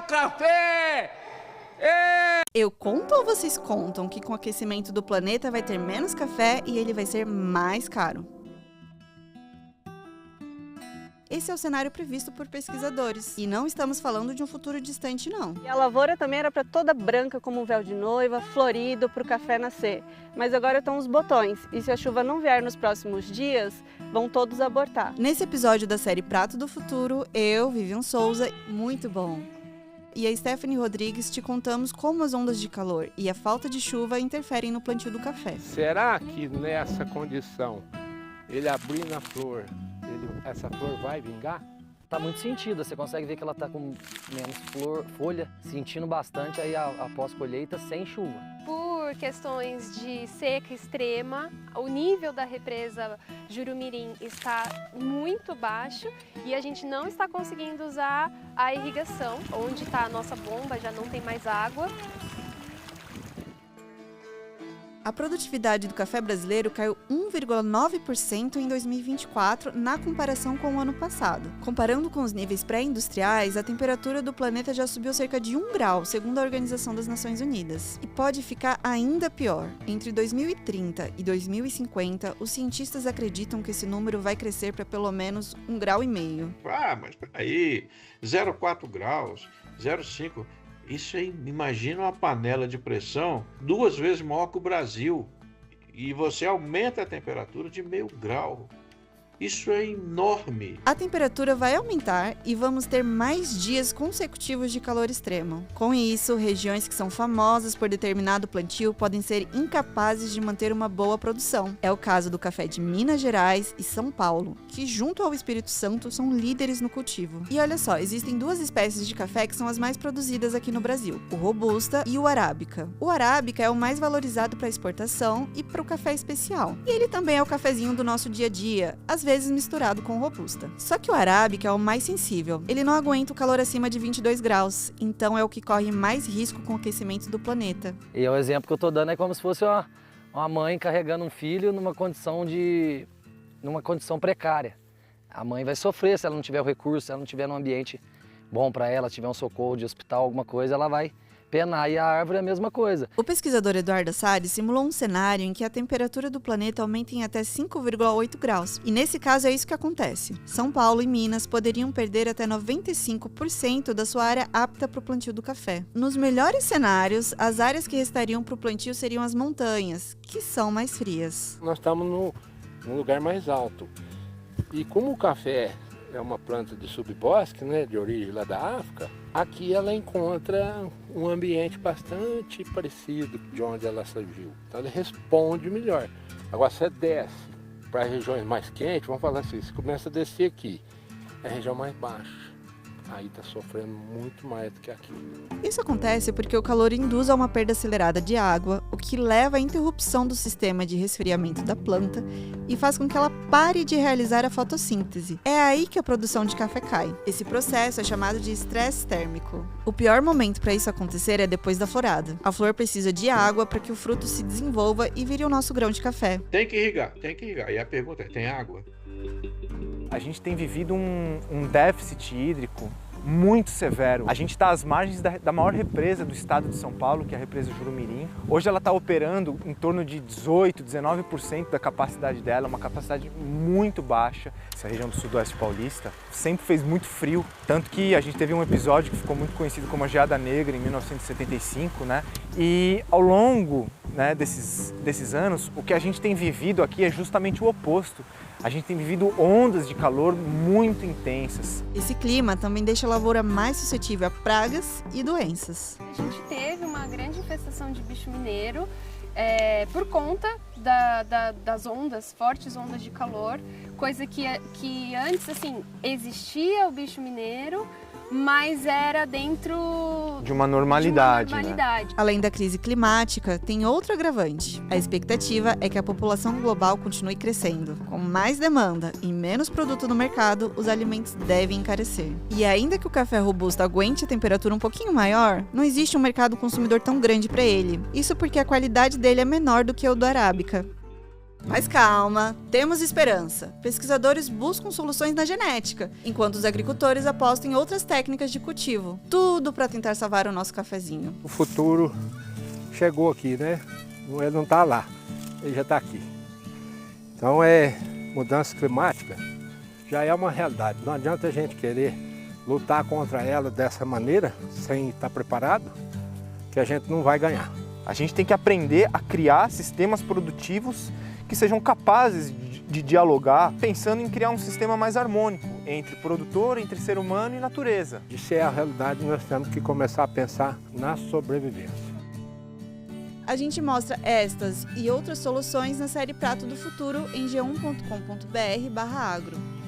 meu café! Eu conto ou vocês contam que com o aquecimento do planeta vai ter menos café e ele vai ser mais caro? Esse é o cenário previsto por pesquisadores. E não estamos falando de um futuro distante, não. E a lavoura também era para toda branca, como um véu de noiva, florido para o café nascer. Mas agora estão os botões. E se a chuva não vier nos próximos dias, vão todos abortar. Nesse episódio da série Prato do Futuro, eu, Vivian Souza, muito bom. E a Stephanie Rodrigues te contamos como as ondas de calor e a falta de chuva interferem no plantio do café. Será que nessa condição, ele abrindo a flor, essa flor vai vingar? Tá muito sentida, você consegue ver que ela tá com menos folha, sentindo bastante aí após colheita sem chuva. Por questões de seca extrema, o nível da represa Jurumirim está muito baixo e a gente não está conseguindo usar a irrigação. Onde está a nossa bomba já não tem mais água. A produtividade do café brasileiro caiu 1,9% em 2024 na comparação com o ano passado. Comparando com os níveis pré-industriais, a temperatura do planeta já subiu cerca de 1 grau, segundo a Organização das Nações Unidas. E pode ficar ainda pior. Entre 2030 e 2050, os cientistas acreditam que esse número vai crescer para pelo menos 1,5 grau. Mas peraí, 0,4 graus, 0,5... Isso aí, imagina uma panela de pressão 2 vezes maior que o Brasil e você aumenta a temperatura de 0,5 grau. Isso é enorme. A temperatura vai aumentar e vamos ter mais dias consecutivos de calor extremo. Com isso, regiões que são famosas por determinado plantio podem ser incapazes de manter uma boa produção. É o caso do café de Minas Gerais e São Paulo, que junto ao Espírito Santo são líderes no cultivo. E olha só, existem 2 espécies de café que são as mais produzidas aqui no Brasil, o Robusta e o Arábica. O Arábica é o mais valorizado para exportação e para o café especial. E ele também é o cafezinho do nosso dia a dia, às vezes misturado com o Robusta. Só que o Arábica é o mais sensível. Ele não aguenta o calor acima de 22 graus, então é o que corre mais risco com o aquecimento do planeta. E o exemplo que eu tô dando é como se fosse uma mãe carregando um filho numa condição precária. A mãe vai sofrer se ela não tiver o recurso, se ela não tiver um ambiente bom para ela, tiver um socorro de hospital, alguma coisa, ela vai penar. E a árvore é a mesma coisa. O pesquisador Eduardo Assad simulou um cenário em que a temperatura do planeta aumenta em até 5,8 graus. E nesse caso é isso que acontece. São Paulo e Minas poderiam perder até 95% da sua área apta para o plantio do café. Nos melhores cenários, as áreas que restariam para o plantio seriam as montanhas, que são mais frias. Nós estamos num lugar mais alto. E como o café é uma planta de subbosque, né, de origem lá da África, aqui ela encontra um ambiente bastante parecido de onde ela surgiu. Então ela responde melhor. Agora você desce para regiões mais quentes, vamos falar assim, você começa a descer aqui, é a região mais baixa. Aí está sofrendo muito mais do que aqui. Isso acontece porque o calor induz a uma perda acelerada de água, o que leva à interrupção do sistema de resfriamento da planta e faz com que ela pare de realizar a fotossíntese. É aí que a produção de café cai. Esse processo é chamado de estresse térmico. O pior momento para isso acontecer é depois da florada. A flor precisa de água para que o fruto se desenvolva e vire o nosso grão de café. Tem que irrigar. E a pergunta é, tem água? A gente tem vivido um déficit hídrico muito severo. A gente está às margens da maior represa do estado de São Paulo, que é a represa Jurumirim. Hoje ela está operando em torno de 18%, 19% da capacidade dela, uma capacidade muito baixa. Essa região do sudoeste paulista sempre fez muito frio, tanto que a gente teve um episódio que ficou muito conhecido como a Geada Negra, em 1975, né? E ao longo, né, desses anos, o que a gente tem vivido aqui é justamente o oposto. A gente tem vivido ondas de calor muito intensas. Esse clima também deixa a lavoura mais suscetível a pragas e doenças. A gente teve uma grande infestação de bicho mineiro por conta das ondas, fortes ondas de calor, coisa que antes assim existia o bicho mineiro, mas era dentro de uma normalidade. Né? Além da crise climática, tem outro agravante. A expectativa é que a população global continue crescendo. Com mais demanda e menos produto no mercado, os alimentos devem encarecer. E ainda que o café robusto aguente a temperatura um pouquinho maior, não existe um mercado consumidor tão grande para ele. Isso porque a qualidade dele é menor do que o do arábica. Mas calma, temos esperança. Pesquisadores buscam soluções na genética, enquanto os agricultores apostam em outras técnicas de cultivo. Tudo para tentar salvar o nosso cafezinho. O futuro chegou aqui, né? Ele não está lá, ele já está aqui. Então mudança climática já é uma realidade. Não adianta a gente querer lutar contra ela dessa maneira, sem estar preparado, que a gente não vai ganhar. A gente tem que aprender a criar sistemas produtivos que sejam capazes de dialogar, pensando em criar um sistema mais harmônico entre produtor, entre ser humano e natureza. Isso é a realidade, nós temos que começar a pensar na sobrevivência. A gente mostra estas e outras soluções na série Prato do Futuro em g1.com.br/agro.